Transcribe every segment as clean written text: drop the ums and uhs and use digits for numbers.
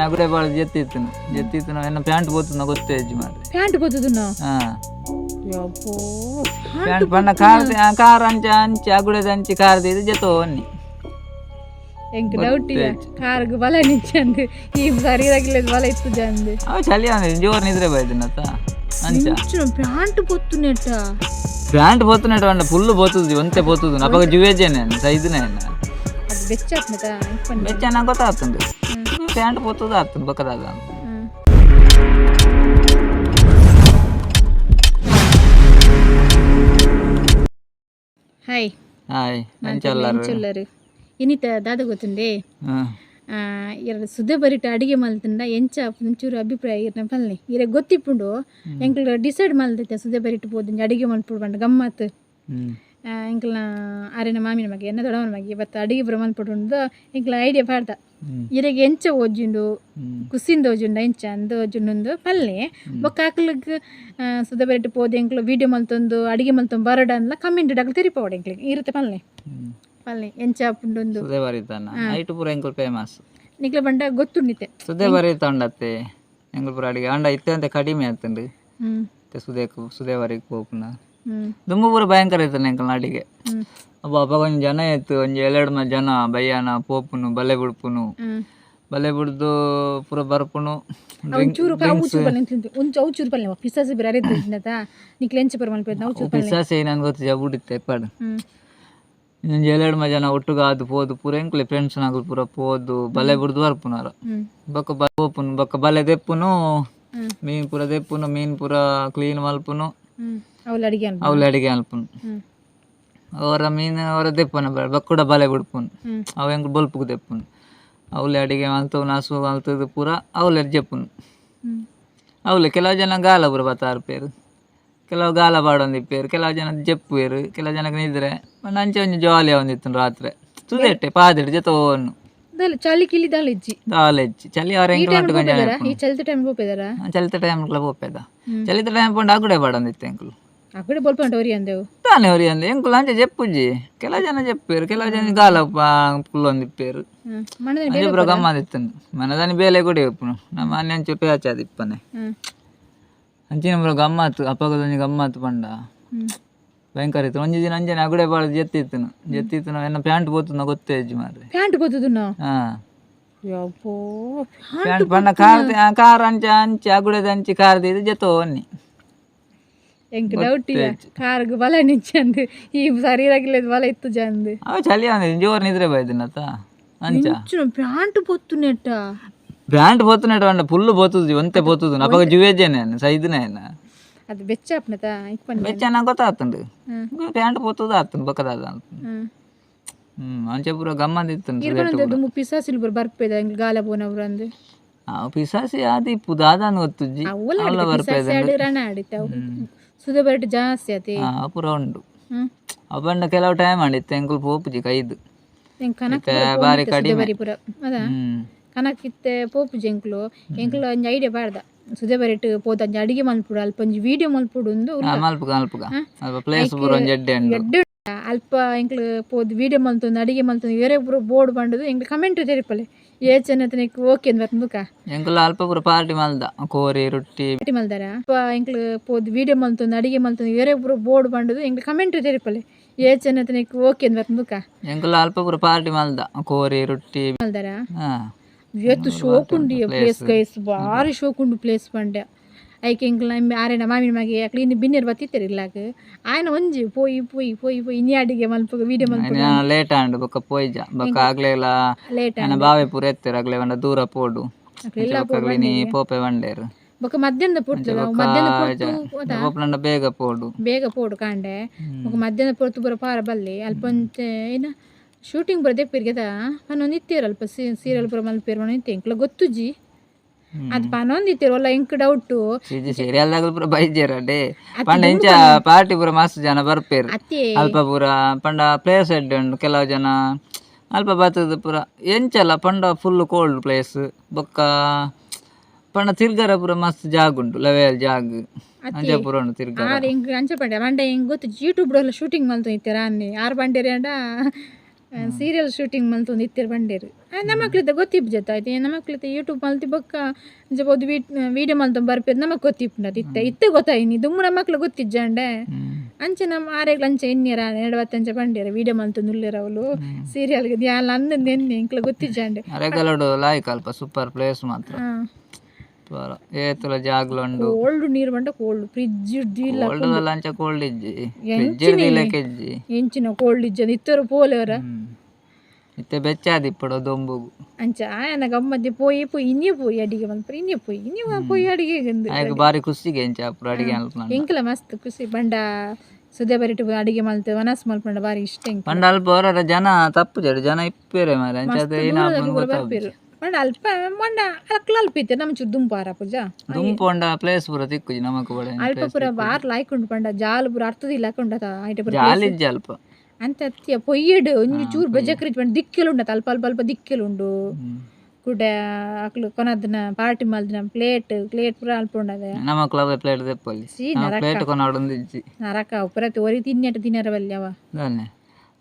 ಅಗುಡೆ ಬಾಳ ಜೆತ್ತಿತ್ತು ಎನ್ನ ಪ್ಯಾಂಟ್ పోతున్నా ಗೊತ್ತೇ ಅಜ್ಜಿ ಮಾರ್ರೆ ಪ್ಯಾಂಟ್ పోతున్నా ಯಪ್ಪೋ ಪ್ಯಾಂಟ್ ಪಣ್ಣ ಕಾರ್ ಅಂಚಿ ಅಗುಡೆ ದಂಚಿ ಕಾರ್ ದಿ ಜೆತೋ ಅನ್ನಿ ಎಂಕ್ ಡೌಟ್ ಇಯ ಕಾರ್ಗ್ ಬಲ ನಿಂಚಂದು ಈ ಶರೀರಕ್ಕಿಲ್ಲದ ಬಲ ಇತ್ತು ಜಂದು ಅವ ಚಲಿ ಅವನು ಜೋರ್ ನಿದ್ರೆ ಬೈದಿನತ್ತ ಅಂಚ ಪ್ಯಾಂಟ್ పొత్తునేట ಪ್ಯಾಂಟ್ పొత్తునేట ಅಂಡ ಫುಲ್ పోతుంది ಒಂತೆ పోతుంది ಅಪಗ ಜುವೇಜೇನೆ ಸೈಜ್ನೆ ಅದು ಬೆಚ್ಚಟ್ನತ ಬೆಚ್ಚನ ಗೊತ್ತಾಗ್ತಂದು ಪ್ಯಾಂಟ್ పోతుంది ಆಗ್ತದೆ ಬಕದಾಗ ಹಾಯ್ ಹಾಯ್ ಎಂಚಲ್ಲರು ಇನ್ನಿತ ದಾದ ಗೊತ್ತುಂಡೆ ಎರಡು ಸುದ್ದೆ ಬರಿಟ ಅಡಿಗೆ ಮಲ್ತಂಡ ಎಂಚ ಒಂಚೂರು ಅಭಿಪ್ರಾಯ ಇರ್ನ ಪಲ್ಲೆ ಇರ ಗೊತ್ತಿಪ್ಪುಂಡು ಎಂಕ್ಲು ಡಿಸೈಡ್ ಮಲ್ದೈತೆ ಸುದ್ದೆ ಬರಿಟ್ಟು ಹೋದ ಅಡಿಗೆ ಮಲ್ಪುಡು ಬಂಡ ಗಮ್ಮತ್ ಎಂಕ್ಲ ಆರೆನ ಮಾಮಿನ ಮಗೆ ಎನ್ನ ದೊಡವನ ಮಗೆ ಇವತ್ತು ಅಡಿಗೆ ಬರ ಮಲ್ಪುಡು ಎಂಕ್ಲ ಐಡಿಯಾ ಪಾಡ್ದ ಇರೆಗೆ ಎಂಚ ಓಜುಂಡು ಕುಸಿಂದ ಓಜುಂಡ ಎಂಚ ಅಂದ ಓಜುಂಡು ಪಲ್ಲೆ ಬೊಕ್ಕ ಆಕ್ಲಿಗೆ ಸುದ್ದೆ ಬರಿಟ್ಟು ಹೋದ ಎಂಕ್ಲು ವಿಡಿಯೋ ಮಲ್ತೊಂದು ಅಡಿಗೆ ಮಲ್ತೊಂದು ಬರಡ ಅಂದ್ಲ ಕಮೆಂಟ್ ಡಾಕ್ಲು ತಿರಿಪೋಡು ಎಂಕ್ಲಿಗೆ ಇರುತ್ತೆ ಪಲ್ಲೆ ಪಲ್ಲೆ ಎಂಚ ಪುಂಡೊಂದು ಸುದೆ ಬರಿತಾನ ಐಟು ಪೂರ ಎಂಕುಲ್ ಫೇಮಸ್ ನಿಕ್ಲ ಬಂಡ ಗೊತ್ತುಂಡಿತೆ ಸುದೆ ಬರಿತಾಂಡತ್ತೆ ಎಂಕುಲ್ ಪೂರ ಅಡಿಗೆ ಅಂಡ ಇತ್ತೆ ಅಂತ ಕಡಿಮೆ ಆಗ್ತಂಡು ಸುದೆ ಬರಿಕ್ ಹೋಗ್ನ ದುಂಬು ಪೂರ ಭಯಂಕರ ಇರ್ತಾನೆ ಎಂಕಲ್ನ ಅಡಿಗೆ ಅಪ್ಪ ಒಂಜಿ ಜನ ಇತ್ತು ಒಂಜಿ 2 ಜನ ಬಯ್ಯನ ಪೋಪುನು ಬಲೆ ಬಿಡ್ಪುನು ಬಲೆ ಬಿಡ್ದು ಪೂರ ಬರ್ಪುನು ಪಿಸಾಸಿ ನನ್ಗೆ ಗೊತ್ತು ಜಬುಡಿತ್ತೆ ಎಪ್ಪಾಡು ಇನ್ನೊಂದು 2 ಜನ ಒಟ್ಟಿಗೆ ಆದು ಪೋದು ಪೂರ ಎಂಕ್ಲೆ ಫ್ರೆಂಡ್ಸ್ ನಾಗು ಪೂರ ಪೋದು ಬಲೆ ಬಿಡ್ದು ಬರ್ಪುನಾರ ಬೊಕ್ಕ ಪೋಪುನು ಬೊಕ್ಕ ಬಲೆ ದೆಪ್ಪುನು ಮೀನ್ ಪೂರ ದೆಪ್ಪುನು ಮೀನ್ ಪೂರ ಕ್ಲೀನ್ ಮಲ್ಪುನು ಅವ್ಲ ಅಡಿಗೆ ಅಲ್ಪುನು ಅವರ ಮೀನು ಅವರ ದೆಪ್ಪನ ಬಕ್ಕುಡ ಬಲೆ ಬಿಡ್ಪುನು ಅವ ಎಂಕ್ ಬೊಲ್ಪುಗು ದೆಪ್ಪುನು ಅವಲೆ ಅಡಿಗೆ ಮಲ್ತವು ನಾಸು ಮಲ್ತದು ಪೂರ ಅವಲೆ ಜಪ್ಪುನು ಅವಲೆ ಕೆಲವು ಜನ ಗಾಲ ಪೂರ ಬತ್ತಾರು ಪೇರು ಕೆಲವು ಗಾಲ ಬಾಡೊಂದಿಪ್ಪೇರು ಕೆಲವು ಜನ ಜಪ್ಪುವೇರು ಕೆಲವು ಜನಕ್ಕೆ ನಿದ್ರೆ ಅಂಚೆ ಒಂಜಿ ಜಾಲಿ ಒಂದಿತ್ತು ರಾತ್ರಿ ತುದೆಟ್ಟೆ ಪಾದಿಟ್ಟು ಜೊತೆವನ್ನು ಚಳಿ ಕಿಲಿ ದಾಲೆಜ್ಜಿ ಚಳಿ ಅವ್ರ ಚಲಿತ ಟೈಮ್ ಚಲಿತ ಟೈಮ್ ಹೋಗ್ಪೇದ ಚಲಿತ ಟೈಮ್ ಪಂಡ ಅಗುಡೆ ಬಾಡೊಂದಿತ್ತು ಎಂಕುಲು ಅಗುಡೆ ಬೊಲ್ಪಂಟ ಹೊರಿ ಅಂದೆವು ತಾನೇ ಹೊರಿ ಅಂದೆ ಎಂಕುಲು ಅಂಚೆ ಜಪ್ಪುಜಿ ಕೆಲವು ಜನ ಜಪ್ಪೇರು ಕೆಲವು ಜನ ಗಾಲ ಫುಲ್ ಒಂದಿಪ್ಪೇರು ಪೂರ ಗಮ್ಮದಿತ್ತು ಮನದಾನಿ ಬೇಲೆ ಕೊಡಿ ಉಪ್ಪುನು ನಮ್ಮ ಮನೆ ಅಂಚೆ ಪೇಚಾದಿಪ್ಪನೆ ಅಂಚಿನ ಪೂರ ಗಮ್ಮತ್ತು ಅಪ್ಪಗದೊಂಜಿ ಗಮ್ಮತ್ತು ಪಂಡ ಭಯಂಕರ ಇತ್ತು ಒಂಜಿ ದಿನ ಅಂಜನೆ ಅಗುಡೆ ಬಾಳ ಜೆತ್ತಿತ್ತು ಎನ್ನ ಪ್ಯಾಂಟ್ పోతున్నా ಗೊತ್ತೇ ಅಜ್ಜಿ ಮಾರ್ರೆ ಪ್ಯಾಂಟ್ పోతున్నా ಪ್ಯಾಂಟ್ ಪಣ್ಣ ಕಾರ್ ಅಂಚಿ ಅಗುಡೆ ದಂಚಿ ಕಾರ್ ದಿ ಜೆತೋ ಅನ್ನಿ ಎಂಕ್ ಡೌಟ್ ಇಯ ಕಾರ್ಗ್ ಬಲ ನಿಂಚಂದು ಈ ಶರೀರಕ್ಕಿಲ್ಲದ ಬಲ ಇತ್ತು ಜಂದು ಅವ ಚಲಿ ಅವನು ಜೋರ್ ನಿದ್ರೆ ಬೈದಿನತ್ತ ಅಂಚ ಪ್ಯಾಂಟ್ పొత్తునేట ಪ್ಯಾಂಟ್ పోతునేట ಅಂಡ ಫುಲ್ పోతుంది ಒಂತೆ పోతుంది ಅಪಗ ಜುವೇಜೇನೆ ಸೈಜ್ನೆ ಅದು ಬೆಚ್ಚಪ್ನತ ಬೆಚ್ಚನ ಗೊತ್ತಾಗ್ತಂಡು ಪ್ಯಾಂಟ್ పోతుంది ಆಗ್ತಂಡು ಬಕದಾದ ಅಂಚೆ ಪೂರ ಗಮ್ಮದಿತ್ತು ಪಿಸಾಸಿಲ್ ಬರ್ಪೇದ ಗಾಲ ಪೋನವ್ರು ಅಂದು ಪಿಸಾಸಿ ಆದಿ ಪುದಾದನ್ ಗೊತ್ತುಜ್ಜಿ ಅಲ್ಲ ಬರ್ಪೇದ ರಣ ಆಡಿತಾವು ಸುದೆ ಬರಟ್ ಜಾಸ್ತಿ ಆತಿ ಪೂರ ಉಂಡು ಅಪಂಡ ಕೆಲವು ಟೈಮ್ ಆಡಿತ್ತು ಎಂಕುಲ್ ಪೋಪುಜಿ ಕೈದು ಬಾರಿ ಕಡಿಮೆ ಪೂರ ಅದ ಕನಕಿತ್ತೆ ಪೋಪುಜಿ ಎಂಕ್ಲು ಒಂಜಿ ಐಡಿಯಾ ಪಾಡ್ದ ಸುದೆ ಬರಿಟ್ ಪೋತ ಅಂಜಿ ಅಡಿಗೆ ಮಲ್ಪುಡು ಅಲ್ಪ ಒಂಜಿ ವಿಡಿಯೋ ಮಲ್ಪುಡು ಅಲ್ಪ ಎಂಕ್ಲು ಪೋದು ವಿಡಿಯೋ ಮಲ್ತೊಂದು ಅಡಿಗೆ ಮಲ್ತೊಂದು ಬೇರೆ ಪೂರ ಬೋರ್ಡ್ ಬಂಡದು ಎಂಕ್ಲು ಕಮೆಂಟ್ ತೆರಿಪಲೆ ಏಚನತನಕ್ಕೆ ಓಕೆ ಅಂತ ಬರ್ತುಕ ಎಂಕ್ಲು ಅಲ್ಪ ಪೂರ ಪಾರ್ಟಿ ಮಲ್ದ ಕೋರಿ ರೊಟ್ಟಿ ಮಲ್ದಾರ ಎಂಕ್ಲು ಪೋದು ವಿಡಿಯೋ ಮಲ್ತೊಂದು ಅಡಿಗೆ ಮಲ್ತೊಂದು ಬೇರೆ ಪೂರ ಬೋರ್ಡ್ ಬಂಡದು ಎಂಕ್ಲು ಕಮೆಂಟ್ ತೆರಿಪಲೆ ಏಚನತನಕ್ಕೆ ಓಕೆ ಅಂತ ಬರ್ತುಕ ಎಂಕ್ಲು ಅಲ್ಪ ಪೂರ ಪಾರ್ಟಿ ಮಲ್ದ ಕೋರಿ ರೊಟ್ಟಿ ಮಲ್ದಾರ ಎತ್ತು ಶೋಕುಂಡು ಪ್ಲೇಸ್ ಗೈಸ್ ಭಾರಿ ಶೋಕುಂಡು ಪ್ಲೇಸ್ ಪಂಡೆ ಐಕೆ ಎಂಕ್ಲ ಆರೆನ ಮಾಮಿನ ಮಗೆ ಅಕ್ಲಿ ಇನ್ನು ಬಿನ್ನೇರು ಬತ್ತಿತ್ತೇರಿ ಇಲ್ಲಾಕ ಆಯ್ನ ಒಂಜಿ ಪೋಯಿ ಇನ್ನಿ ಅಡಿಗೆ ಮಲ್ಪ ವಿಡಿಯೋ ಮಲ್ಪ ಲೇಟ್ ಆಂಡು ಬೊಕ್ಕ ಪೋಯ್ಜ ಬೊಕ್ಕ ಆಗ್ಲೇಲ ಲೇಟ್ ಆಂಡ ಬಾವೆ ಪೂರ ಎತ್ತೇರು ಆಗ್ಲೇ ಒಂದ ದೂರ ಪೋಡು ನೀ ಪೋಪೆ ಬಂಡೇರು ಬೊಕ್ಕ ಮಧ್ಯಾಹ್ನದ ಪೊರ್ತು ಪೋಪುನಂಡ ಬೇಗ ಪೋಡು ಕಾಂಡೆ ಬೊಕ್ಕ ಮಧ್ಯಾಹ್ನದ ಪೊರ್ತು ಪೂರ ಪಾರ ಬಲ್ಲಿ ಅಲ್ಪಂಚೆ ಏನ ಶೂಟಿಂಗ್ ಬರದೆ ಪೆರ್ಗೆದ ಪನ್ನೊಂದು ಇತ್ತೇರು ಅಲ್ಪ ಸೀರಿಯಲ್ ಪೂರ ಮಲ್ಪೇರು ಮನ ಇತ್ತೆ ಎಂಕ್ಲ ಗೊತ್ತುಜಿ ಅದು ಪನ್ನೊಂದು ಇತ್ತೇರು ಒಲ್ಲ ಎಂಕ್ ಡೌಟು ಸೀರಿಯಲ್ದಾಗ ಪೂರ ಬೈಜೇರಡೆ ಪಂಡ ಇಂಚ ಪಾರ್ಟಿ ಪೂರ ಮಸ್ತ್ ಜನ ಬರ್ಪೇರು ಅಲ್ಪ ಪೂರ ಪಂಡ ಪ್ಲೇಸ್ ಎಡ್ಡೆ ಉಂಡು ಕೆಲವು ಜನ ಅಲ್ಪ ಬತ್ತದ ಪೂರ ಎಂಚಲ್ಲ ಪಂಡ ಫುಲ್ ಕೋಲ್ಡ್ ಪ್ಲೇಸ್ ಬೊಕ್ಕ ಪಂಡ ತಿರ್ಗರ ಪೂರ ಮಸ್ತ್ ಜಾಗ ಉಂಟು ಲೆವೆಲ್ ಜಾಗ ಅಂಚೆ ಪೂರ ಉಂಡು ತಿರ್ಗರ ಅಂಚೆ ಪಂಡೆ ಪಂಡ ಹೆಂಗ್ ಗೊತ್ತು ಯೂಟ್ಯೂಬ್ ಶೂಟಿಂಗ್ ಮಲ್ತು ಇತ್ತೇರ ಅನ್ನಿ 6 ಬಂಡೇರಿ ಅಂಡ ಸೀರಿಯಲ್ ಶೂಟಿಂಗ್ ಮಲ್ತೊಂದು ಇತ್ತೆರ್ ಬಂಡೇರು ನಮಕ್ಲಿದ್ದ ಗೊತ್ತಿಪ್ಪು ಜೊತೆ ಆಯ್ತು ನಮಕ್ಲಿದ್ದ ಯೂಟ್ಯೂಬ್ ಮಲ್ತಿ ಬೊಕ್ಕ ಜಬೋದು ವೀಡಿಯೋ ಮಲ್ತೊಂದು ಬರ್ಪೇರು ನಮಕ್ ಗೊತ್ತಿಪ್ಪುಂಡದು ಇತ್ತೆ ಗೊತ್ತಾಯಿನಿ ದುಮ್ಮು ನಮ್ಮ ಮಕ್ಳು ಗೊತ್ತಿಜ್ಜಂಡೆ ಅಂಚೆ ನಮ್ಮ ಆರೆಗ್ಲು ಅಂಚೆ ಎನ್ನಿರ 20 ಬಂಡೇರ ವೀಡಿಯೋ ಮಲ್ತೊಂದು ಉಳ್ಳೇರ ಅವಳು ಸೀರಿಯಲ್ಗೆ ಧ್ಯಾನ ಅಂದಂದು ಎನ್ನೆ ಇಂಕ್ಲ ಗೊತ್ತಿಜ್ಜಂಡೆ ಅರೆಗಲಡು ಲಾಯ್ಕ್ ಅಲ್ಪ ಸೂಪರ್ ಪ್ಲೇಸ್ ಮಾತ್ರ ಏತುಲ ಜಾಗ್ಲುಂಡು ಕೋಲ್ಡ್ ನೀರು ಬಂಡ ಕೋಲ್ಡ್ ಫ್ರಿಜ್ ಇಡ್ದಿಲ್ಲ ಕೋಲ್ಡ್ ಲಂಚ ಕೋಲ್ಡ್ ಇಜ್ಜಿ ಫ್ರಿಜ್ ಇಡ್ದಿಲಕೆಜ್ಜಿ ಎಂಚಿನ ಕೋಲ್ಡ್ ಇಜ್ಜದ ಇತ್ತರು ಪೋಲೆವರ ಇತ್ತೆ ಬೆಚ್ಚಾದಿ ಇಪ್ಪಡು ದೊಂಬುಗು ಅಂಚ ಆಯನ ಗಮ್ಮತ್ತೆ ಪೋಯಿ ಇನ್ನೇ ಪೋಯಿ ಅಡಿಗೆ ಬಂದ್ಪರು ಇನ್ನೇ ಪೋಯಿ ಅಡಿಗೆ ಆಯ್ಕೆ ಬಾರಿ ಖುಷಿಗೆ ಎಂಚ ಅಪ್ಪ ಅಡಿಗೆ ಅಲ್ಪ ಎಂಕಲ ಮಸ್ತ್ ಖುಷಿ ಬಂಡ ಸುದೇ ಬರಿಟ್ಟು ಅಡಿಗೆ ಮಲ್ತೆ ವನಸ್ ಮಲ್ಪಂಡ ಬಾರಿ ಇಷ್ಟ ಪಂಡ ಅಲ್ಪ ಹೊರ ಜನ ತಪ್ಪು ಜಡು ಜನ ಇಪ್ಪೇರೆ ಮಾರೆ ಅಂಚದ ಬರ್ಪೇರು ಮಂಡ ಅಲ್ಪ ಮಂಡ ಅಕ್ಲ ಅಲ್ಪ ಇತ್ತೆ ನಮ್ಮ ಚೂರು ದುಂಪಾರ ಪೂಜಾ ದುಂಪೊಂಡ ಪ್ಲೇಸ್ ಪೂರ ತಿಕ್ಕುಜಿ ನಮಕ್ ಬಡ ಅಲ್ಪ ಪೂರ ಬಾರ್ ಲಾಯ್ಕೊಂಡು ಪಂಡ ಜಾಲು ಪೂರ ಅರ್ಥದಿಲ್ಲ ಹಾಕೊಂಡ ಐಟ ಪೂರ ಜಾಲಿಜ್ಜ ಅಲ್ಪ ಅಂತ ಅತ್ತಿಯ ಪೊಯ್ಯಡು ಒಂಜಿ ಚೂರು ಬಜಕ್ರಿಚ್ ಪಂಡ ದಿಕ್ಕೆಲುಂಡ ಅಲ್ಪ ಅಲ್ಪ ದಿಕ್ಕೆಲುಂಡು ಕೂಡ ಅಕ್ಲು ಕೊನದಿನ ಪಾರ್ಟಿ ಮಲ್ದಿನ ಪ್ಲೇಟ್ ಪೂರ ಅಲ್ಪ ಉಂಡದ ನಮಕ್ ಲವ್ ಪ್ಲೇಟ್ ದೆಪ್ಪಲ್ಲಿ ಪ್ಲೇಟ್ ಕೊನೊಂದಿಜ್ಜಿ ನರಕ ಉಪರತಿ ಒರಿ ತಿನ್ನಟ ತಿನ್ನರ ಬಲ್ಲಿ ಅವ ದನ್ನೆ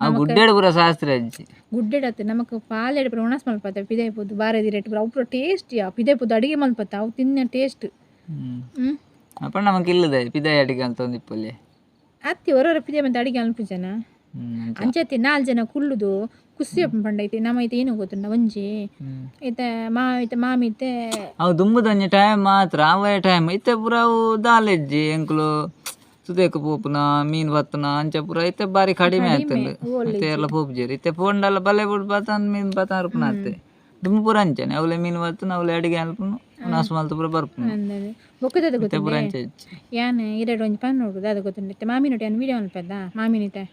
ಆ ಗುಡ್ಡೆಡ್ ಪೂರ ಶಾಸ್ತ್ರ ಅಜ್ಜಿ ಗುಡ್ಡೆಡ್ ಅತ್ತೆ ನಮಕ್ ಪಾಲೆಡ್ ಪೂರ ಉಣಸ್ ಮಲ್ಪತ್ತ ಪಿದೈ ಪೊದ್ದು ಬಾರದಿ ರೇಟ್ ಪೂರ ಅವು ಪೂರ ಟೇಸ್ಟಿ ಪಿದೈ ಪೊದ್ದು ಅಡಿಗೆ ಮಲ್ಪತ್ತ ಅವು ತಿನ್ನ ಟೇಸ್ಟ್ ಅಪ್ಪ ನಮಕ್ ಇಲ್ಲದೆ ಪಿದೈ ಅಡಿಗೆ ಅಂತ ಒಂದು ಇಪ್ಪಲ್ಲಿ ಅತ್ತಿ ಹೊರ ಪಿದೈ ಮತ್ತೆ ಅಡಿಗೆ ಅಲ್ಪ ಜನ ಅಂಚತ್ತೆ 4 ಜನ ಕುಳ್ಳುದು ಕುಸಿ ಪಂಡ ಐತೆ ನಮ್ಮ ಐತೆ ಏನು ಗೊತ್ತುಂಡ ಒಂಜಿ ಐತೆ ಮಾಮಿ ಐತೆ ಅವು ದುಂಬುದಂಜಿ ಟೈಮ್ ಮಾತ್ರ ಅವೇ ಟೈಮ್ ಇತ್ತೆ ಪೂರ ಅವು ದಾಲೆಜ್ಜಿ ಎಂಕ್ಲು ಸುದೇಕ ಪೋಪುನ ಮೀನ್ ಬತ್ತನ ಅಂಚ ಪೂರ ಇತ್ತೆ ಬಾರಿ ಕಡಿಮೆ ಆಯ್ತಂದು ಇತ್ತೆ ಎಲ್ಲ ಪೋಪುಜೇರಿ ಇತ್ತೆ ಫೋಂಡಲ್ಲ ಬಲ್ಲೆ ಬಿಡ್ ಬತ್ತಂದ್ ಮೀನ್ ಬತ್ತ ಅರ್ಪಣ ಅತ್ತೆ ದುಂಬು ಪೂರ ಅಂಚನೆ ಅವಳೆ ಮೀನ್ ಬತ್ತನ ಅವಳೆ ಅಡಿಗೆ ಅಲ್ಪನು ನಾಸ್ ಮಲ್ತು ಪೂರ ಬರ್ಪುನ ಬೊಕ್ಕದ ಇತ್ತೆ ಪೂರ ಅಂಚೆ ಯಾನ್ ಇರೆಡು ಒಂಜಿ ಪನ್ ನೋಡುದು ಅದು ಗೊತ್ತುಂಡ ಮಾಮಿನೊಟ್ಟು ಏನು ವೀಡಿಯೋ ಅನ್ಪದ ಮಾಮಿನಿತೆ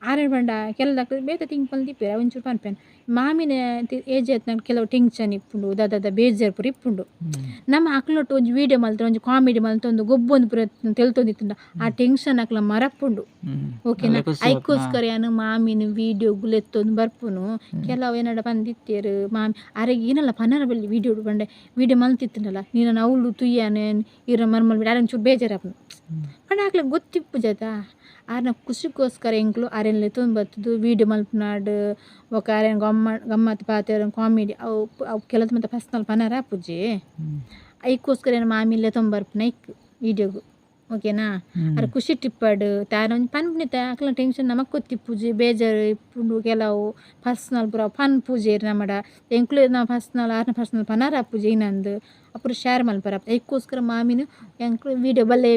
ಆರೇಳು ಬಂಡ ಕೆಲದ ಬೇತ ತಿಂಗ್ ಪಲ್ ದಿಪ್ಪೇರ ಒಂಚೂರು ಪನ್ಪೇನ್ ಮಾಮಿನ ಏಜ್ ಆಯ್ತು ನಂಗೆ ಕೆಲವು ಟೆನ್ಷನ್ ಇಪ್ಪುಂಡು ದಾದ ಬೇಜಾರು ಪೂರ ಇಪ್ಪುಂಡು ನಮ್ಮ ಅಕ್ಲೊಟ್ಟು ಒಂಜಿ ವೀಡಿಯೋ ಮಲ್ತಾರೆ ಒಂಜಿ ಕಾಮಿಡಿ ಮಲ್ತ ಒಂದು ಗೊಬ್ಬೊಂದು ಪೂರ ತೆಲ್ತೊಂದಿತ್ತುಂಡ ಆ ಟೆನ್ಷನ್ ಅಕ್ಲ ಮರಪ್ಪುಂಡು ಓಕೆನಾ ಐಕೋಸ್ಕರ ಏನು ಮಾಮಿನ ವೀಡಿಯೋಗಳು ಎತ್ತೊಂದು ಬರ್ಪುನು ಕೆಲವು ಏನಾಡ ಬಂದಿತ್ತೇರು ಮಾಮಿ ಅರೆಗೆ ಏನಲ್ಲ ಪನ್ನರ ಬಲ್ಲಿ ವೀಡಿಯೋ ಬಂಡೆ ವೀಡಿಯೋ ಮಲ್ತಿತ್ತುಂಡಲ್ಲ ನೀನು ಅವಳು ತುಯ್ಯಾನೆ ಇರ ಮರ್ಮಲ್ ಬಿಡ ಅರಂಚೂರು ಬೇಜಾರಪ್ಪನು ಪಂಡ ಹಾಕ್ಲಿಕ್ಕೆ ಗೊತ್ತಿಪ್ಪು ಜತ ಆರ್ನ ಖುಷಿಗೋಸ್ಕರ ಎಂಕ್ಲು ಆರೆಲ್ಲ ತೊಂದು ಬರ್ತದು ವೀಡಿಯೋ ಮಲ್ಪನಾಡು ఒక ಆರೇನು ಗಮ್ಮತ್ತು ಪಾತೆರ ಕಾಮಿಡಿ ಅವು ಕೆಲವು ಮತ್ತೆ ಪರ್ಸ್ನಲ್ ಪನರ ಪೂಜೆ ಐಕೋಸ್ಕರ ಏನು ಮಾಮಿಲ್ಲೇ ತೊಂಬರ್ಪು ನೈಕ್ ವೀಡಿಯೋಗು ಓಕೆನಾ ಅದ್ರ ಖುಷಿ ಟಿಪ್ಪಡು ತಾರ ಒಂದು ಪನ್ಪುನಿತ ಅಕ್ಲ ಟೆನ್ಷನ್ ನಮಕ್ ಗೊತ್ತಿ ಪೂಜೆ ಬೇಜಾರು ಇಪ್ಪುಂಡು ಕೆಲವು ಪರ್ಸ್ನಲ್ ಪೂರ ಪನ್ ಪೂಜೆ ನಮ್ಮಡ ಎಂಕ್ಲು ನಾವು ಆರ್ನ ಪರ್ಸ್ನಲ್ ಪನರ ಪೂಜೆ ಇನ್ನೊಂದು ಅಪುರ ಶೇರ್ ಮಲ್ಪರ ಐಕೋಸ್ಕರ ಮಾಮಿನ ಎಂಕ್ಲು ವೀಡಿಯೋ ಬಲ್ಲೆ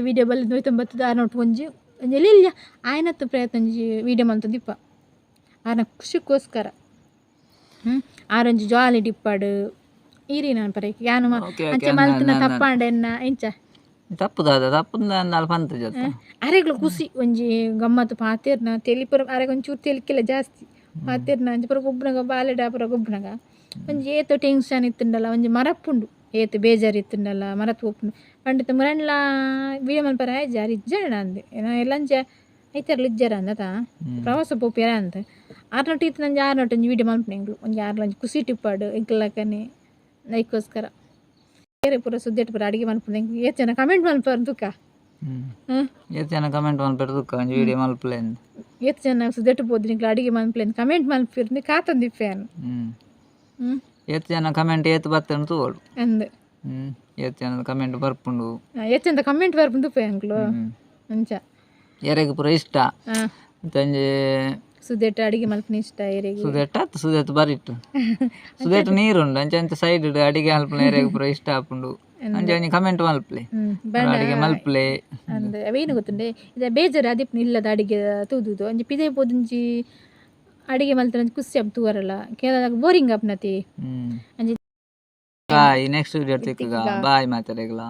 ನೋಯ್ತೊಂಬತ್ತದು ಆರ್ನೊಟ್ಟು ಒಂಜಿ ಇಲ್ಲ ಆಯ್ನತ್ತು ಪ್ರಯತ್ನ ಒಂಜಿ ವೀಡಿಯೋ ಮಲ್ತದಿಪ್ಪ ಆರ್ನ ಖುಷಿಗೋಸ್ಕರ ಆರೊಂಜಿ ಜಾಲಿ ಡಿಪ್ಪಡು ಈರಿ ನಾನು ಪರ ಯಾನು ಅಂಚೆ ಮಲ್ತಿನ ತಪ್ಪಂಡ ಎನ್ನ ಎಂಚ ಅರೆಗ್ಲು ಖುಷಿ ಒಂಜಿ ಗಮ್ಮತ್ತು ಪಾತೆರ್ನ ತೆಲಿಪುರ ಅರೆಗೆ ಒಂಚೂರು ತೆಲಿಕ್ಕಿಲ್ಲ ಜಾಸ್ತಿ ಪಾತೆರ್ನ ಅಂಚೆ ಪುರ ಗೊಬ್ಬನಾಗ ಬಾಲೆಡ ಪುರ ಗೊಬ್ಬನಾಗ ಒಂಜಿ ಏತು ಟೆನ್ಷನ್ ಇತ್ತುಂಡಲ್ಲ ಒಂಜಿ ಮರಪ್ಪುಂಡು ಏತು ಬೇಜಾರು ಇತ್ತುಂಡಲ್ಲ ಮರತ್ ಒಪ್ಪುಂಡು ಪಂಡಿತ ಮುರಣ್ಲ ವೀಡಿಯೋ ಮಲ್ಪರ ಜಾರಿ ಇಜ್ಜಣ ಅಂದೆ ಎಲ್ಲಂಚ ಐತಾರಲ್ಲ ಇಜ್ಜಾರ ಅಂದತ ಪ್ರವಾಸ ಪೋಪ್ಯಾರ ಅಂತ ಆರ್ನೊಟ್ಟು ಇತ್ತು ನಂಜಿ ಆರ್ನೊಟ್ಟು ಒಂಜಿ ವೀಡಿಯೋ ಮಲ್ಪನೆ ಎಂಗ್ಲು ಒಂಜಿ ಆರ್ಲಂಜಿ ಖುಷಿ ಟಿಪ್ಪಾಡು ಎಂಕ್ಲಕ್ಕನೆ ನೈಕೋಸ್ಕರ ಬೇರೆ ಪೂರ ಸುದ್ದಿಟ್ಟು ಪೂರ ಅಡಿಗೆ ಮಲ್ಪನೆ ಏತ್ ಜನ ಕಮೆಂಟ್ ಮಲ್ಪಾರ ತುಕ ಏತ್ ಜನ ಕಮೆಂಟ್ ಮಲ್ಪೇರು ತುಕ ಒಂಜಿ ವೀಡಿಯೋ ಮಲ್ಪಲೆ ಏತ್ ಜನ ಸುದ್ದಿಟ್ಟು ಪೋದ್ರಿ ಎಂಕ್ಲು ಅಡಿಗೆ ಮಲ್ಪಲೆ ಕಮೆಂಟ್ ಮಲ್ಪಿರ್ನಿ ಕಾತೊಂದಿಪ್ಪೇನು ಏತ್ ಜನ ಕಮೆಂಟ್ ಏತ್ ಬತ್ತನು ತೋಡು ಅಂದೆ ಏತ್ ಜನ ಕಮೆಂಟ್ ಬರ್ಪುಂಡು ಏತ್ ಕಮೆಂಟ್ ಬರ್ಪುಂಡು ಪೇ ಎಂಕ್ಲು ಅಂಚ ಎರೆಗೆ ಪೂರ ಇಷ್ಟ ತಂಜೆ ಸುದೇಟ ಅಡಿಗೆ ಮಲ್ಪನೆ ಇಷ್ಟ ಎರೆಗೆ ಸುದೇಟ್ ಬರಿಟ್ಟು ಸುದೇಟ್ ನೀರುಂಡು ಅಂಚೆ ಅಂಚೆ ಸೈಡ್ ಅಡಿಗೆ ಮಲ್ಪನೆ ಎರೆಗೆ ಪೂರ ಇಷ್ಟ ಆಪುಂಡು ಅಂಚೆ ಒಂಜಿ ಕಮೆಂಟ್ ಮಲ್ಪಲೆ ಅಡಿಗೆ ಮಲ್ಪಲೆ ಅಂದ್ರೆ ಅವೇನು ಗೊತ್ತುಂಡೆ ಇದ ಬೇಜಾರು ಅದಿಪ್ಪ ಇಲ್ಲದ ಅಡಿಗೆ ತೂದುದು ಒಂಜಿ ಪಿದೆ ಪೋದಿಂಜಿ ಅಡಿಗೆ ಮಲ್ತ ಖುಷಿ ಆಪ್ ತೂವರಲ್ಲ ಕೇರಳ ಬೋರಿಂಗ್ ಆಪ್ನತಿ ಬಾಯ್ ನೆಕ್ಸ್ಟ್ ವಿಡಿಯೋ ತಿಕ್ಕಗ ಬಾಯ್ ಮಾತಾಡಗಲ